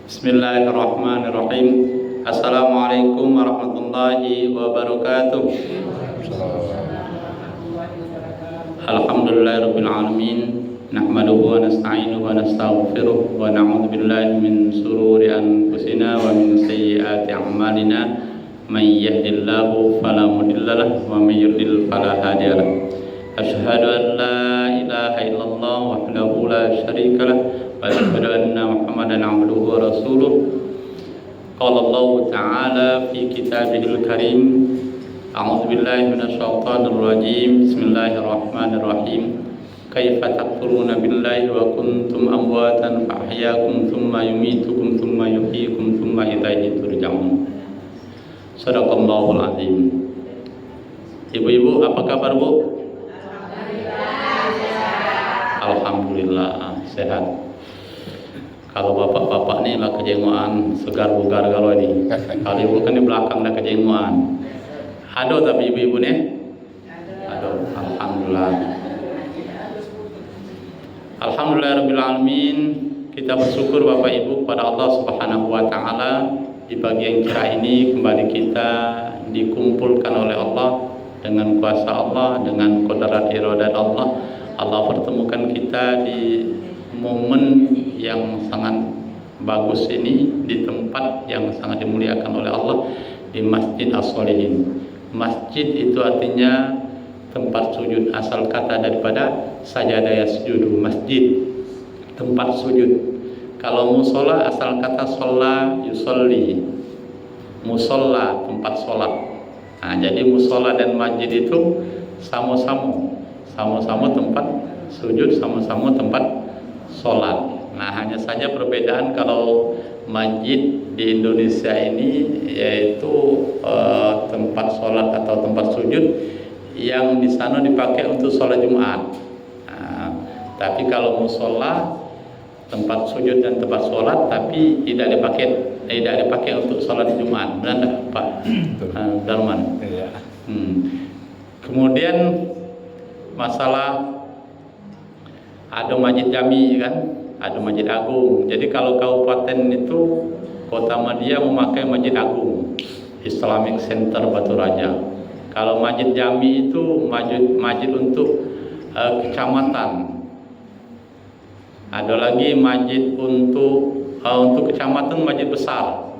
Bismillahirrahmanirrahim. Assalamualaikum warahmatullahi wabarakatuh. Alhamdulillahirabbil alamin. Nahmaduhu wa nasta'inuhu wa nastaghfiruh wa na'udzu billahi min shururi anfusina wa min sayyiati a'malina. May yahdihillahu fala mudilla lahu wa may yudlil fala hadiya lahu. Asyhadu an la ilaha illallah wahdahu la syarika lahu wa asyhadu anna Muhammadan 'abduhu wa rasuluh. Qala Allah ta'ala fi kitabihil karim. A'udzu billahi minasyaitonir rajim. Bismillahirrahmanirrahim. Kaifa takfuruna billahi wa kuntum amwatan fa ahyaakum thumma yumitukum thumma yuhyikum thumma ilaihi turja'un. Shadaqallahul azim. Ibu-ibu, apa kabar, Bu? Alhamdulillah sehat. Kalau bapak-bapak nih lah kejenguan segar bugar kalau ini. Kalau ibu kan di belakang lah kejenguan. Aduh, tapi ibu-ibu nih? Aduh, alhamdulillah. Alhamdulillahirabbil alamin. Kita bersyukur Bapak Ibu kepada Allah Subhanahu wa taala di pagi yang cerah ini kembali kita dikumpulkan oleh Allah dengan kuasa Allah, dengan qadarat iradat Allah. Allah pertemukan kita di momen yang sangat bagus ini, di tempat yang sangat dimuliakan oleh Allah, di Masjid As-Sholihin. Masjid itu artinya tempat sujud, asal kata daripada sajadah yasjudu, masjid, tempat sujud. Kalau musola asal kata sholla yusolli, musola tempat sholat. Nah, jadi musola dan masjid itu sama-sama tempat sujud, sama-sama tempat sholat. Nah, hanya saja perbedaan kalau masjid di Indonesia ini yaitu tempat sholat atau tempat sujud yang di sana dipakai untuk sholat Jumat. Nah, tapi kalau musola tempat sujud dan tempat sholat, tapi tidak dipakai untuk sholat Jumat. Benar tak, Pak Darman? Iya. Kemudian masalah ada masjid jami kan, ada masjid agung. Jadi kalau kabupaten itu Kota Madia memakai masjid agung, Islamic Center Batu Raja. Kalau masjid jami itu masjid untuk kecamatan. Ada lagi masjid untuk kecamatan, masjid besar.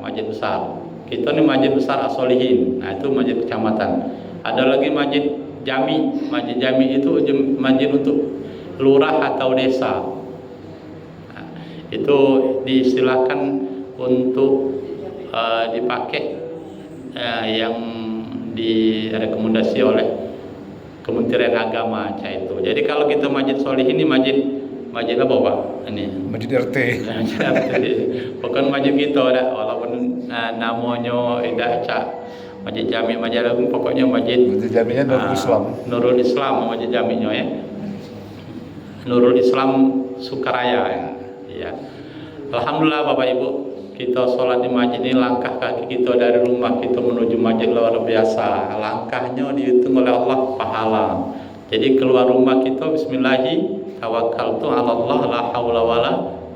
Kita ini masjid besar As-Sholihin. Nah, itu masjid kecamatan. Ada lagi masjid jami. Masjid jami itu masjid untuk lurah atau desa. Nah, itu diistilahkan untuk dipakai yang direkomendasi oleh Kementerian Agama itu. Jadi kalau kita masjid Sholihin ini masjid apa, Pak? Ini masjid RT. Bukan masjid kita dah, walaupun namanya tidak cak masjid jami, masjid agung, pokoknya masjid jaminya Nurul Islam. Nurul Islam masjid jaminya ya. Nurul Islam Sukaraya ya. Alhamdulillah Bapak Ibu, kita sholat di masjid ini, langkah kaki kita dari rumah kita menuju masjid luar biasa. Langkahnya dihitung oleh Allah pahala. Jadi keluar rumah kita bismillahi tawakkaltu 'ala Allah la haula wala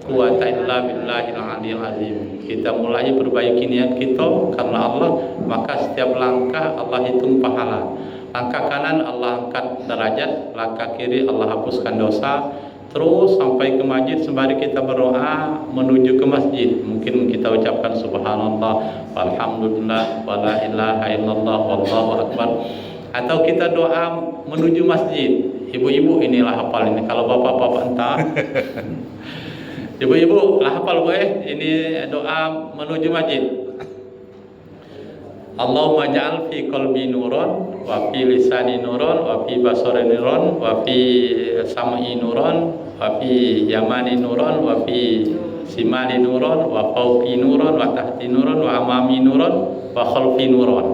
quwata illa billahil aliyil azim. Kita mulai perbaiki niat kita karena Allah, maka setiap langkah Allah hitung pahala. Langkah kanan Allah angkat derajat, langkah kiri Allah hapuskan dosa. Terus sampai ke masjid sembari kita berdoa menuju ke masjid, mungkin kita ucapkan subhanallah walhamdulillah wala ilaha illallah wallahu akbar, atau kita doa menuju masjid. Ibu-ibu inilah hafal ini, kalau bapak-bapak entah. Ibu-ibu lah hafal ini doa menuju masjid. Allahumma ja'al fi qalbi nuran wa fi lisani nuran wa fi basari nuran wa fi sam'i nuran wa fi yamani nuran wa fi simali nuran wa fawqi nuran wa tahti nuran wa amami nuran wa khalfi nuran.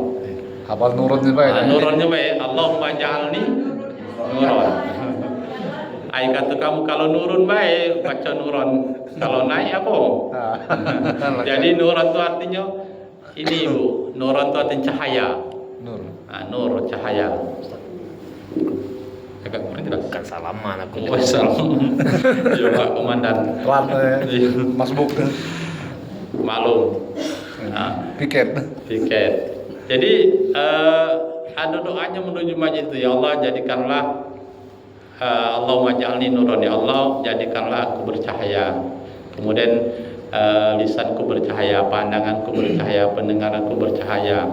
Hafal nurannya baik. Nurannya baik. Allahumma ja'alni nuran. Ai kata kamu kalau nurun baik baca nuran. Kalau naik apa? Jadi nuran itu artinya ini Bu, nuran itu artinya cahaya. Nur. Nur cahaya. Agak kurang jelas. Bukan salaman aku. Salam. Iya Pak Komandan. Mas Buk. Malum. Piket. Tiket. Jadi ada doanya menuju masjid itu, ya Allah jadikanlah Allahumma ja'alni nuran, ya Allah jadikanlah aku bercahaya. Kemudian lisanku bercahaya, pandanganku bercahaya, pendengaranku bercahaya.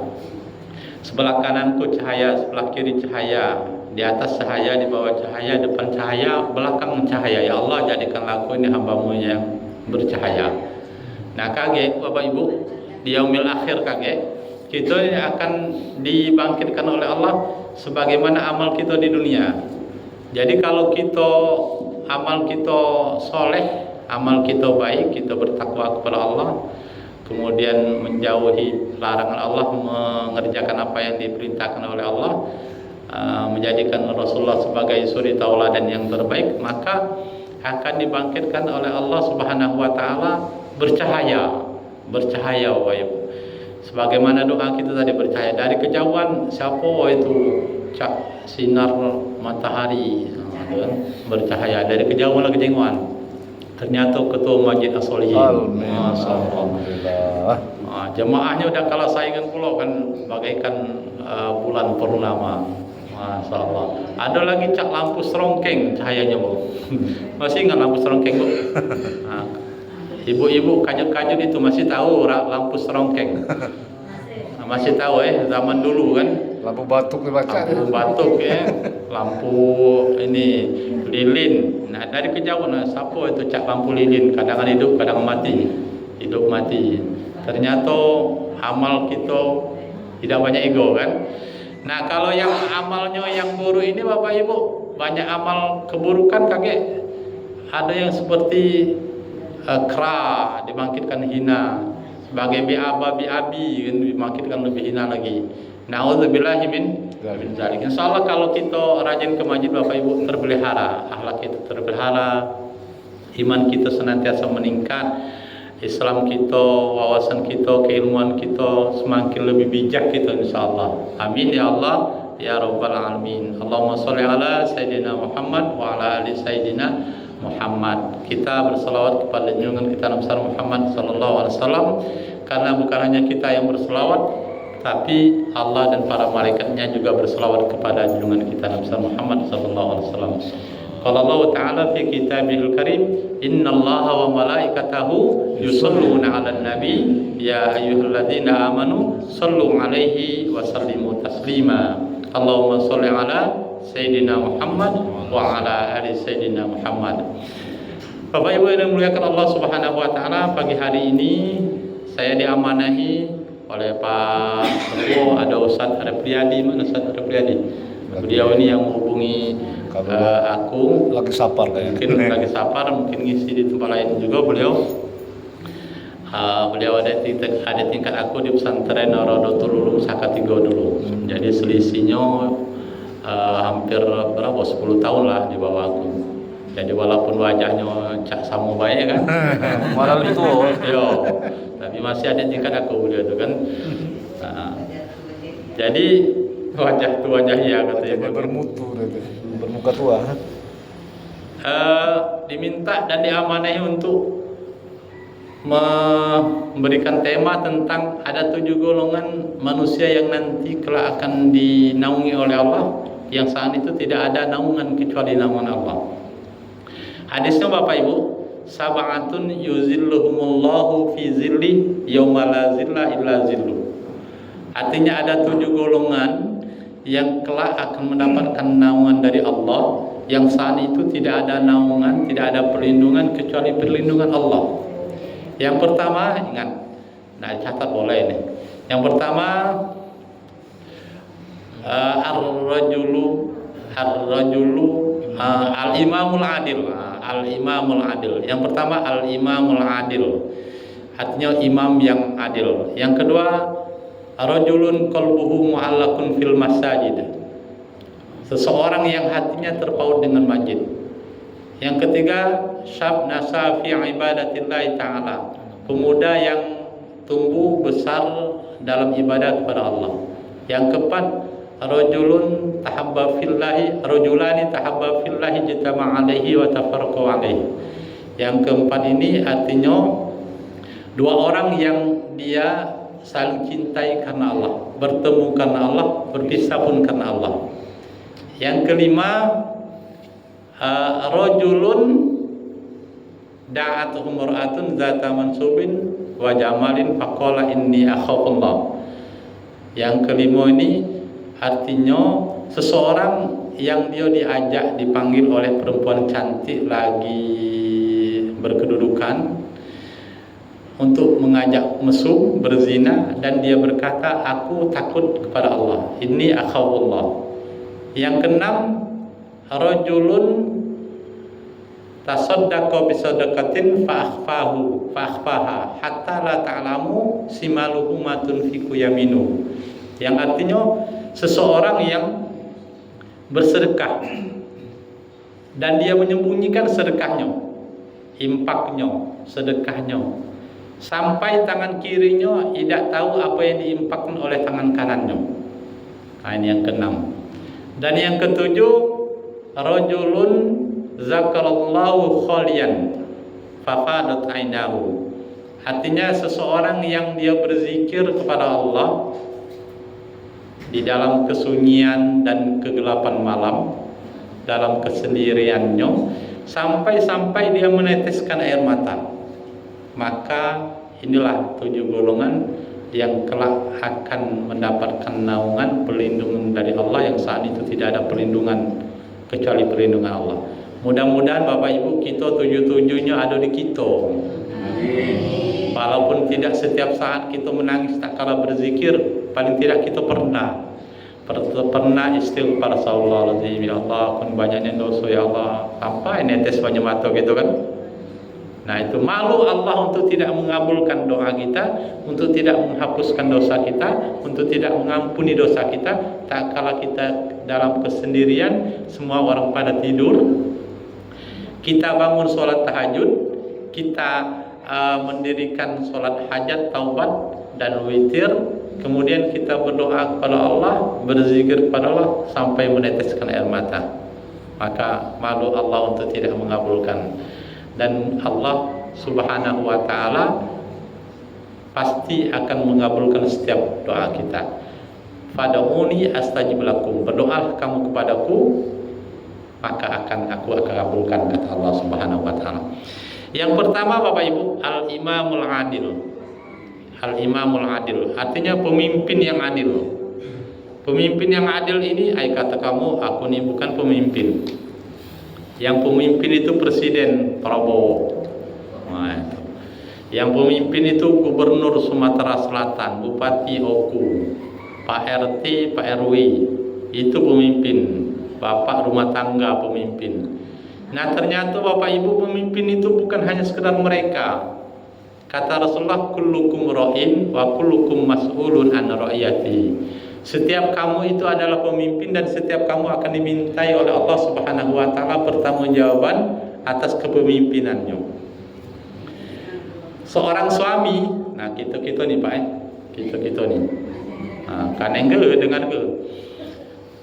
Sebelah kananku cahaya, sebelah kiri cahaya, di atas cahaya, di bawah cahaya, depan cahaya, belakang cahaya. Ya Allah jadikanlah aku ini hamba-Mu yang bercahaya. Nah kaget Bapak Ibu, di yaumil akhir kaget kita akan dibangkitkan oleh Allah sebagaimana amal kita di dunia. Jadi kalau amal kita soleh, amal kita baik, kita bertakwa kepada Allah, kemudian menjauhi larangan Allah, mengerjakan apa yang diperintahkan oleh Allah, menjadikan Rasulullah sebagai suri tauladan yang terbaik, maka akan dibangkitkan oleh Allah Subhanahu wa taala bercahaya Bapak Ibu. Sebagaimana doa kita tadi, bercahaya dari kejauhan. Siapa itu cak sinar matahari bercahaya dari kejauhan lagi jenguan. Ternyata ketua Masjid As-Solihin. Alhamdulillah. Jemaahnya udah kalah saingan pula kan, bagaikan bulan purnama. Masya Allah. Ada lagi cak lampu serongkeng cahayanya Bu. Masih ingat lampu serongkeng Bu? Nah, ibu-ibu kajut-kajut itu masih tahu lampu serongkeng? Nah, masih tahu zaman dulu kan? Lampu batuk dibaca. Lampu batuk ya, lampu ini lilin. Nah dari kejauhan, siapa itu cak lampu lilin? Kadang hidup, kadang mati. Hidup mati. Ternyata amal kita tidak banyak ego kan? Nah kalau yang amalnya yang buruk ini Bapak Ibu, banyak amal keburukan kakek. Ada yang seperti kera dibangkitkan hina, sebagai bi'abi kan dibangkitkan lebih hina lagi. Na'udzubillahi min dzalik. Insyaallah kalau kita rajin ke masjid Bapak Ibu, terpelihara akhlak kita, terpelihara iman kita senantiasa meningkat, Islam kita, wawasan kita, keilmuan kita semakin lebih bijak kita insyaallah. Amin ya Allah ya rabbal alamin. Allahumma sholli ala sayyidina Muhammad wa ala ali sayyidina Muhammad. Kita berselawat kepada junjungan kita Nabi Muhammad sallallahu alaihi wasallam, karena bukan hanya kita yang berselawat, tapi Allah dan para malaikatnya juga berselawat kepada junjungan kita Nabi Muhammad sallallahu alaihi wasallam. Qala Allah Ta'ala fi kitabihil karim, innallaha wa malaikatahu yusholluna 'alan nabi ya ayyuhalladzina amanu shallu 'alaihi wa sallimu taslima. Allahumma sholli 'ala sayyidina Muhammad wa 'ala ali sayyidina Muhammad. Bapak Ibu yang dimuliakan Allah Subhanahu wa taala, pagi hari ini saya diamanahi oleh Pak Ketua, ada Ustaz Arifriyadi. Mana Ustaz Arifriyadi? Beliau ini yang menghubungi aku. Lagi sapar kayaknya. Mungkin lagi sapar, mungkin ngisi di tempat lain juga beliau. Beliau ada tingkat aku di pesantren Rodotul Ulum Sakatigo dulu. Jadi selisihnya hampir berapa? 10 tahun lah di bawah aku. Jadi walaupun wajahnya cak sama baik kan. Malah itu. Yo, tapi masih ada tingkat aku beliau itu kan. Jadi wajah tu wajah ya katanya bermutu, bermuka tua. Diminta dan diamanahi untuk memberikan tema tentang ada 7 golongan manusia yang nanti kelak akan dinaungi oleh Allah, yang saat itu tidak ada naungan kecuali naungan Allah. Hadisnya Bapak Ibu, sab'atun yuzilluhumullahu fi zilli yauma la zilla illa zillu. Artinya ada 7 golongan yang kelak akan mendapatkan naungan dari Allah, yang saat itu tidak ada naungan, tidak ada perlindungan kecuali perlindungan Allah. Yang pertama, ingat, nah catat boleh ini. Yang pertama, al-imamul adil. Al-imamul adil. Yang pertama al-imamul adil, artinya imam yang adil. Yang kedua, rajulun qalbuhu mu'allaqun fil masajid, seseorang yang hatinya terpaut dengan masjid. Yang ketiga, syab nasa fi ibadatillah ta'ala, pemuda yang tumbuh besar dalam ibadah kepada Allah. Yang keempat, rajulun tahabba fillahi, rajulani tahabba fillahi jitama alaihi wa tafarraqu alaihi. Yang keempat ini artinya Dua orang yang dia saling cintai karena Allah, bertemu karena Allah, berpisah pun karena Allah. Yang kelima, rajulun da'atuhu mar'atun zata mansubin wa jamalin faqala inni akhafullah. Yang kelima ini artinya seseorang yang dia diajak, dipanggil oleh perempuan cantik lagi berkedudukan untuk mengajak mesum, berzina, dan dia berkata, aku takut kepada Allah, inni akhafullah. Yang keenam, rajulun tasaddaqa bisadaqatin fa'akhfaha hatta la ta'lamu simaluhu ma tunfiqu yaminu. Yang artinya seseorang yang bersedekah dan dia menyembunyikan sedekahnya, infaknya, sedekahnya, sampai tangan kirinya tidak tahu apa yang diinfakkan oleh tangan kanannya. Nah, ini yang keenam. Dan yang ketujuh, rajulun zakarallahu khalian fafadat ainahu. Artinya seseorang yang dia berzikir kepada Allah di dalam kesunyian dan kegelapan malam, dalam kesendiriannya, sampai-sampai dia meneteskan air mata. Maka inilah 7 golongan yang kelak akan mendapatkan naungan perlindungan dari Allah, yang saat itu tidak ada perlindungan kecuali perlindungan Allah. Mudah-mudahan Bapak Ibu kita 7-7-nya ada di kita. Walaupun tidak setiap saat kita menangis tak kala berzikir, paling tidak kita pernah istighfar astagfirullahaladzim, ya Allah pun banyaknya dosa ya Allah, sampai netes banyak mata gitu kan. Nah, itu malu Allah untuk tidak mengabulkan doa kita, untuk tidak menghapuskan dosa kita, untuk tidak mengampuni dosa kita. Tak kala kita dalam kesendirian, semua orang pada tidur, kita bangun sholat tahajud, kita mendirikan sholat hajat, taubat dan witir, kemudian kita berdoa kepada Allah, berzikir kepada Allah sampai meneteskan air mata. Maka malu Allah untuk tidak mengabulkan. Dan Allah Subhanahu wa ta'ala pasti akan mengabulkan setiap doa kita. Fad'uni astajib lakum, berdoalah kamu kepadaku maka aku akan kabulkan, kata Allah Subhanahu wa ta'ala. Yang pertama Bapak Ibu, al-imamul adil. Al-imamul adil artinya pemimpin yang adil. Pemimpin yang adil ini, kata kamu, aku ini bukan pemimpin. Yang pemimpin itu Presiden Prabowo. Nah, itu. Yang pemimpin itu Gubernur Sumatera Selatan, Bupati Oku, Pak RT, Pak RW. Itu pemimpin. Bapak rumah tangga pemimpin. Nah, ternyata Bapak Ibu, pemimpin itu bukan hanya sekedar mereka. Kata Rasulullah, kullukum ra'in wa kullukum mas'ulun an ra'iyati. Setiap kamu itu adalah pemimpin dan setiap kamu akan dimintai oleh Allah Subhanahu wa ta'ala pertanggungjawaban atas kepemimpinannya. Seorang suami, nah kita nih Pak, kita nih. Nah, kan enggak dengar ke?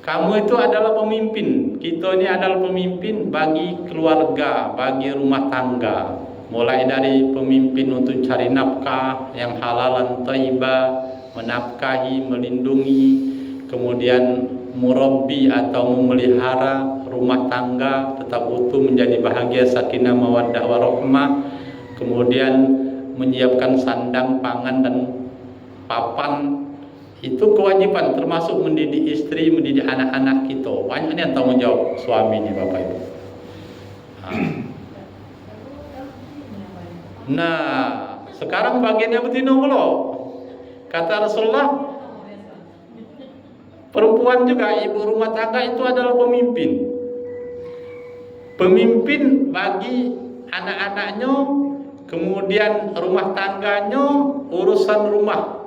Kamu itu adalah pemimpin. Kita ini adalah pemimpin bagi keluarga, bagi rumah tangga. Mulai dari pemimpin untuk cari nafkah yang halal dan thayyibah, menafkahi, melindungi, kemudian murabbi atau memelihara rumah tangga tetap utuh menjadi bahagia, sakinah, mawaddah warahmah, kemudian menyiapkan sandang, pangan dan papan. Itu kewajiban, termasuk mendidik istri, mendidik anak-anak kita. Banyak yang tanggung jawab suami ini Bapak Ibu. Nah, sekarang bagiannya betina pula. Kata Rasulullah, perempuan juga, ibu rumah tangga itu adalah pemimpin. Pemimpin bagi anak-anaknya, kemudian rumah tangganya, urusan rumah.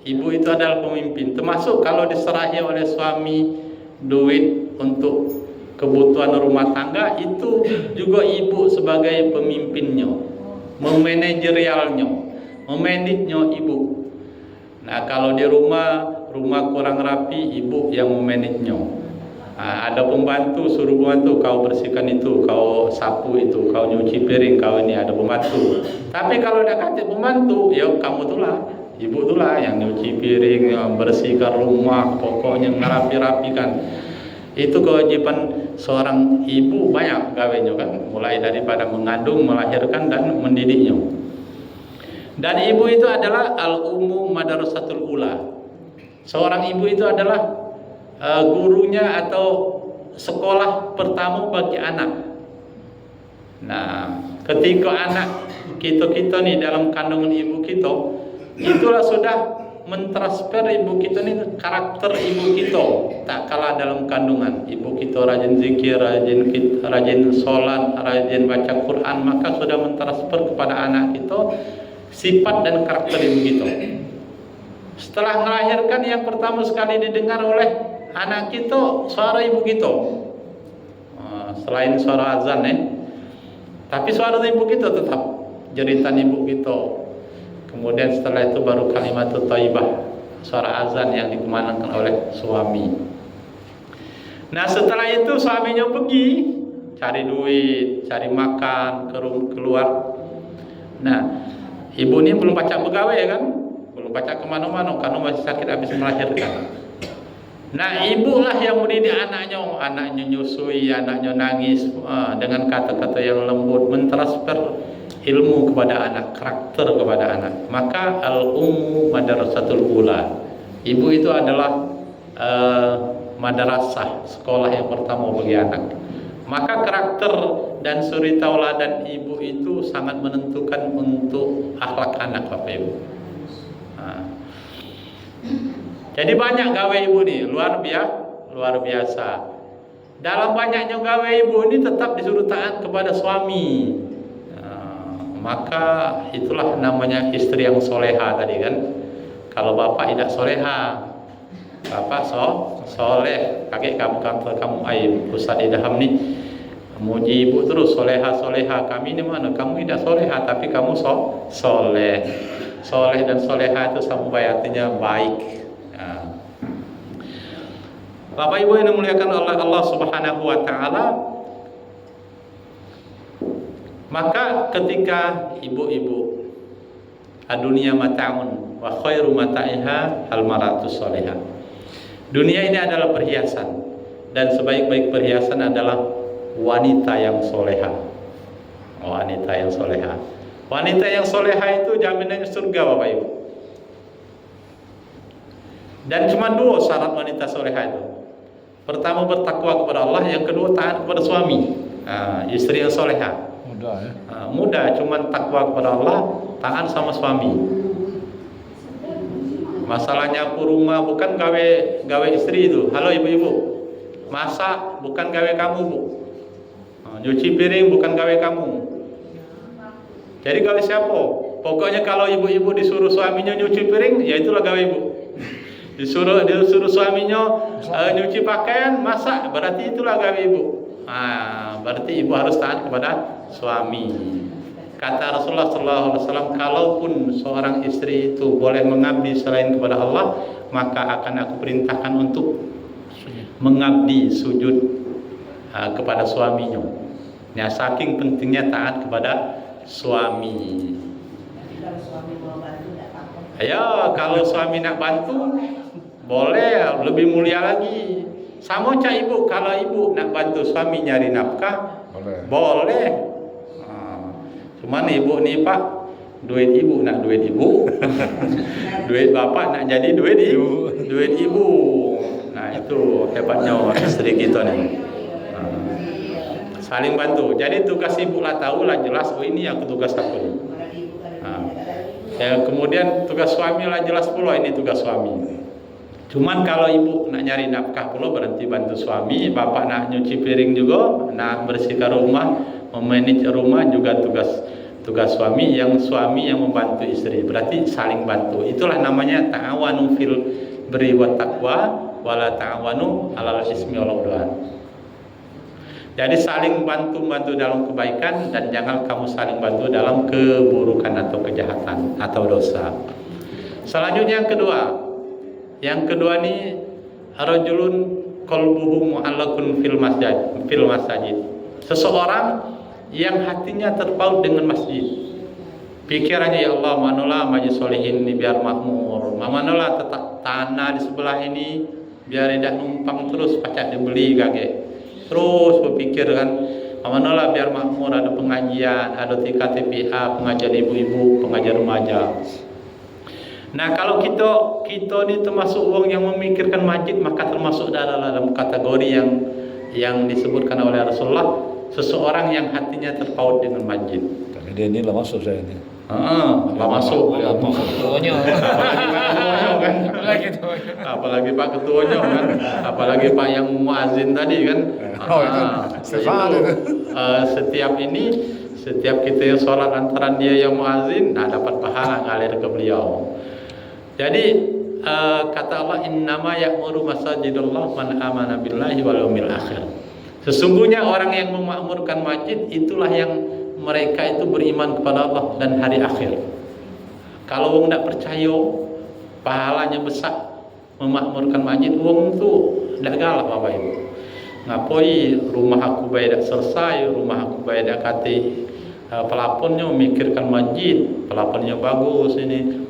Ibu itu adalah pemimpin. Termasuk kalau diserahi oleh suami duit untuk kebutuhan rumah tangga, itu juga ibu sebagai pemimpinnya, memanajerialnya, memanagenya ibu. Nah, kalau di rumah kurang rapi, ibu yang memanagenya. Ada pembantu, suruh pembantu, kau bersihkan itu, kau sapu itu, kau nyuci piring, kau ini ada pembantu. Tapi kalau ada kata pembantu, ya kamu itulah, ibu itulah yang nyuci piring, yang bersihkan rumah, pokoknya ngerapi-rapikan. Itu kewajiban seorang ibu, banyak gawenya kan, mulai daripada mengandung, melahirkan dan mendidiknya. Dan ibu itu adalah al-ummu madrasatul ula. Seorang ibu itu adalah gurunya atau sekolah pertama bagi anak. Nah, ketika anak kita nih dalam kandungan ibu kita, itulah sudah mentransfer ibu kita nih karakter ibu kita. Tak kalah dalam kandungan, ibu kita rajin zikir, rajin sholat, rajin baca Quran, maka sudah mentransfer kepada anak kita sifat dan karakter ibu kita. Setelah melahirkan, yang pertama sekali didengar oleh anak kita suara ibu kita. Selain suara azan tapi suara ibu kita tetap, jeritan ibu kita. Kemudian setelah itu baru kalimat thayyibah, suara azan yang dikumandangkan oleh suami. Nah, setelah itu suaminya pergi cari duit, cari makan, keluar. Nah, ibu ini belum pacak pegawai kan, belum pacak kemana-mana karena masih sakit habis melahirkan. Nah, ibulah yang mendidik anaknya nyusui, anaknya nangis dengan kata-kata yang lembut, mentransfer ilmu kepada anak, karakter kepada anak. Maka al-ummu madrasatul ula. Ibu itu adalah madrasah, sekolah yang pertama bagi anak. Maka karakter dan suri tauladan ibu itu sangat menentukan untuk akhlak anak, Bapak Ibu. Jadi banyak gawe ibu nih, luar biasa. Dalam banyaknya gawe ibu ini tetap disuruh taat kepada suami. Maka itulah namanya istri yang soleha tadi kan. Kalau bapak tidak soleha, bapak soleh, kakek kamu aib. Ustaz Idham nih muji ibu terus, soleha. Kami ini mana? Kamu tidak soleha, tapi kamu soleh. Soleh dan soleha itu sama artinya baik. Bapak Ibu yang dimuliakan oleh Allah Subhanahu wa taala, maka ketika ibu-ibu dunia mata'un wa khairu mata'iha al-mar'atus salihah. Dunia ini adalah perhiasan, dan sebaik-baik perhiasan adalah wanita yang soleha. Wanita yang soleha. Wanita yang soleha itu jaminannya surga, Bapak Ibu. Dan cuma dua syarat wanita soleha itu. Pertama bertakwa kepada Allah, yang kedua taat kepada suami. Istri yang soleha. Mudah ya. Mudah, cuma takwa kepada Allah, taat sama suami. Masalah nyapu rumah bukan gawe istri itu. Halo ibu-ibu, masak bukan gawe kamu, Bu. Nyuci piring bukan gawe kamu. Jadi gawe siapa? Pokoknya kalau ibu-ibu disuruh suaminya nyuci piring, ya itulah gawe ibu. Disuruh suaminya nyuci pakaian, masak, berarti itulah gawe ibu. Berarti ibu harus taat kepada suami. Kata Rasulullah SAW, kalaupun seorang istri itu boleh mengabdi selain kepada Allah, maka akan aku perintahkan untuk mengabdi sujud kepada suaminya. Ya, saking pentingnya taat kepada suami. Ya, kalau suami nak bantu, boleh, lebih mulia lagi. Sama cak ibu, kalau ibu nak bantu suami nyari nafkah, boleh. Cuman ibu nih Pak, duit ibu nak duit ibu, duit bapak nak jadi duit ibu. Nah itu hebatnya istri kita nih. Saling bantu. Jadi tugas ibu lah tahu lah jelas, oh ini yang tugas aku nih. Ya, kemudian tugas suami lah jelas pula ini tugas suami. Cuman kalau ibu nak nyari nafkah pula berhenti bantu suami, bapak nak nyuci piring juga, nak bersihkan rumah, memanage rumah juga tugas suami yang membantu istri. Berarti saling bantu. Itulah namanya ta'awanu fil birri wat taqwa wala ta'awanu 'alal ismi wal 'udwan. Jadi saling bantu dalam kebaikan, dan jangan kamu saling bantu dalam keburukan atau kejahatan atau dosa. Selanjutnya yang kedua nih, rajulun qalbuhu mu'allaqun fil masajid. Seseorang yang hatinya terpaut dengan masjid. Pikirannya, ya Allah, manalah majlis solihin ini biar makmur, manalah tanah di sebelah ini biar tidak numpang terus pacak dibeli kakek. Terus berpikir kan, manalah biar makmur, ada pengajian, ada TKTPA, pengajian ibu-ibu, pengajian remaja. Nah, kalau kita ini termasuk orang yang memikirkan masjid, maka termasuk dalam kategori yang disebutkan oleh Rasulullah, seseorang yang hatinya terpaut dengan masjid. Tapi dia ini lah masuk saya ini. Lah masuk. Ketuanya. Apalagi Pak Ketuanya kan, apalagi Pak yang muazin tadi kan. Itu Stefan itu. Setiap kita yang sholat antara dia yang muazin, dapat pahala ngalir ke beliau. Jadi kata Allah, innama ya'muru masajidallah man amana billahi wal yawmil akhir. Sesungguhnya orang yang memakmurkan masjid itulah yang mereka itu beriman kepada Allah dan hari akhir. Kalau orang tidak percaya pahalanya besar memakmurkan masjid, orang itu tidak galak Bapak Ibu. Ngapoi rumah aku bayar dak selesai, rumah aku bayar dak kati pelaponnya memikirkan masjid, pelaponnya bagus ini.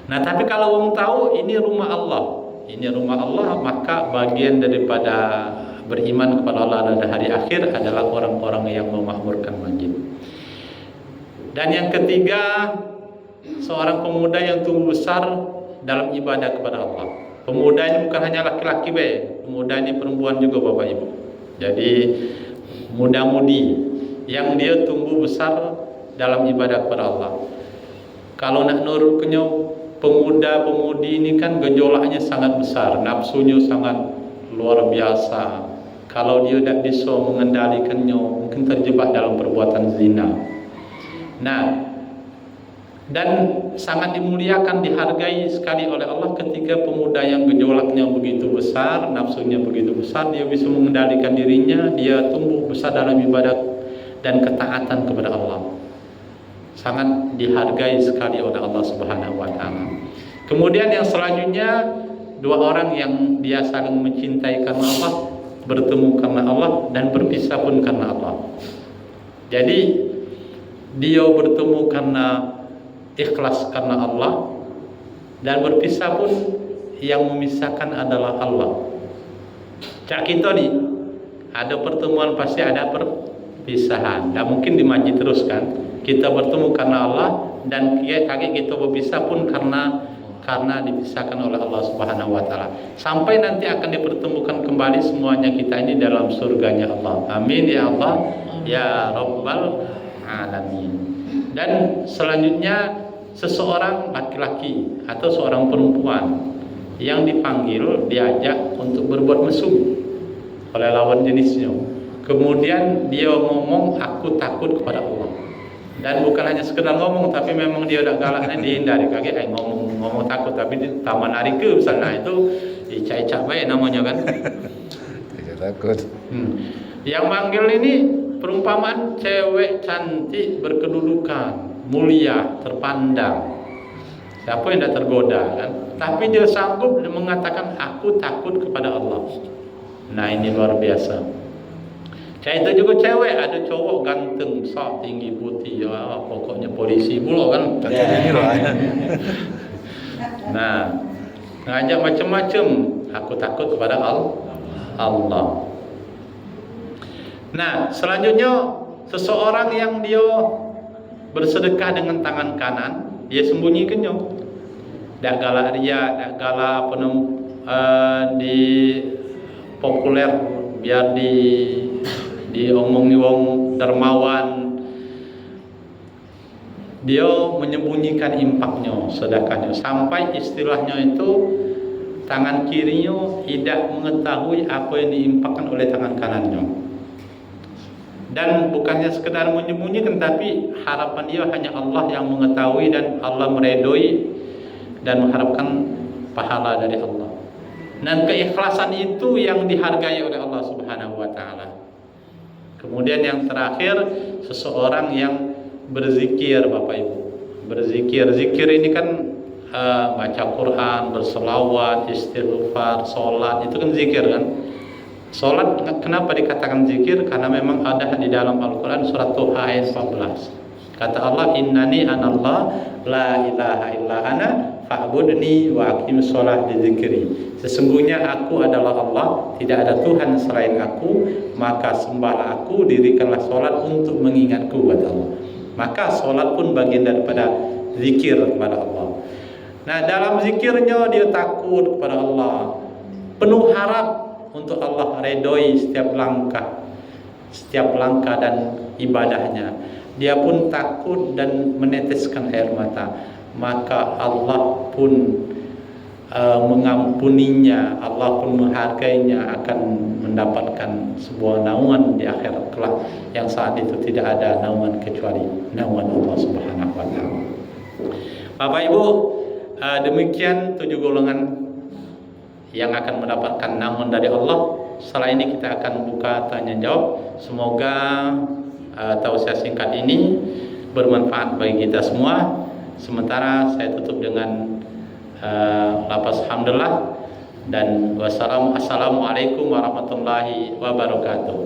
Nah, tapi kalau orang tahu ini rumah Allah, maka bagian daripada beriman kepada Allah dan hari akhir adalah orang-orang yang memakmurkan masjid. Dan yang ketiga, seorang pemuda yang tumbuh besar dalam ibadah kepada Allah. Pemuda ini bukan hanya laki-laki, pemuda ini perempuan juga Bapak Ibu. Jadi muda-mudi yang dia tumbuh besar dalam ibadah kepada Allah. Kalau nak nurutnya pemuda-pemudi ini kan gejolaknya sangat besar, nafsunya sangat luar biasa. Kalau dia tidak bisa mengendalikannya, mungkin terjebak dalam perbuatan zina. Nah, dan sangat dimuliakan, dihargai sekali oleh Allah ketika pemuda yang gejolaknya begitu besar, nafsunya begitu besar, dia bisa mengendalikan dirinya, dia tumbuh besar dalam ibadah dan ketaatan kepada Allah. Sangat dihargai sekali oleh Allah Subhanahu wa taala. Kemudian yang selanjutnya, dua orang yang dia saling mencintai karena Allah, bertemu karena Allah, dan berpisah pun karena Allah. Jadi dia bertemu karena ikhlas karena Allah, dan berpisah pun yang memisahkan adalah Allah. Cak kita nih, ada pertemuan pasti ada perpisahan. Tidak mungkin di masjid terus kan. Kita bertemu karena Allah, dan kaki kita berpisah pun karena dipisahkan oleh Allah Subhanahu wa taala. Sampai nanti akan dipertemukan kembali semuanya kita ini dalam surganya Allah. Amin ya Allah ya Rabbal alamin. Dan selanjutnya, seseorang laki-laki atau seorang perempuan yang dipanggil, diajak untuk berbuat mesum oleh lawan jenisnya. Kemudian dia ngomong, aku takut kepada Allah. Dan bukan hanya sekedar ngomong, tapi memang dia udah galaknya dihindari. Kakek ngomong takut, tapi di taman hari ke misalnya itu dicai-cai baik namanya kan. Tidak takut. Yang manggil ini perumpamaan cewek cantik, berkedudukan, mulia, terpandang. Siapa yang tidak tergoda kan? Tapi dia sanggup mengatakan aku takut kepada Allah. Nah, ini luar biasa. Itu juga cewek, ada cowok ganteng, besar, tinggi, putih, ya pokoknya polisi pula kan. Nah, ngajak macam-macam, aku takut kepada Allah. Nah, selanjutnya seseorang yang dia bersedekah dengan tangan kanan, dia sembunyikannya. Dak galak ria, dak galak di populer biar diomongi wong dermawan. Dia menyembunyikan impaknya, sedekahnya, sampai istilahnya itu tangan kirinya tidak mengetahui apa yang diimpakkan oleh tangan kanannya. Dan bukannya sekedar menyembunyikan, tapi harapan dia hanya Allah yang mengetahui, dan Allah meredoi dan mengharapkan pahala dari Allah. Dan keikhlasan itu yang dihargai oleh Allah Subhanahu wa taala. Kemudian yang terakhir, seseorang yang berzikir Bapak Ibu. Berzikir, zikir ini kan baca Quran, berselawat, istighfar, sholat, itu kan zikir kan. Sholat kenapa dikatakan zikir? Karena memang ada di dalam Al-Quran surat Tuha ayat 14. Kata Allah, innani anallah la ilaha illa ana fa'budni wa aqimus sholat di zikri. Sesungguhnya aku adalah Allah, tidak ada Tuhan selain aku, maka sembahlah aku, dirikanlah sholat untuk mengingatku, kata Allah. Maka sholat pun bagian daripada zikir kepada Allah. Nah, dalam zikirnya dia takut kepada Allah, penuh harap untuk Allah redoi setiap langkah dan ibadahnya. Dia pun takut dan meneteskan air mata. Maka Allah pun mengampuninya, Allah pun menghargainya, akan mendapatkan sebuah naungan di akhirat kelak yang saat itu tidak ada naungan kecuali naungan Allah Subhanahu wa taala. Bapak Ibu, demikian 7 golongan yang akan mendapatkan naungan dari Allah. Setelah ini kita akan buka tanya jawab. Semoga tausiah singkat ini bermanfaat bagi kita semua. Sementara saya tutup dengan lafaz hamdulillah dan assalamualaikum warahmatullahi wabarakatuh.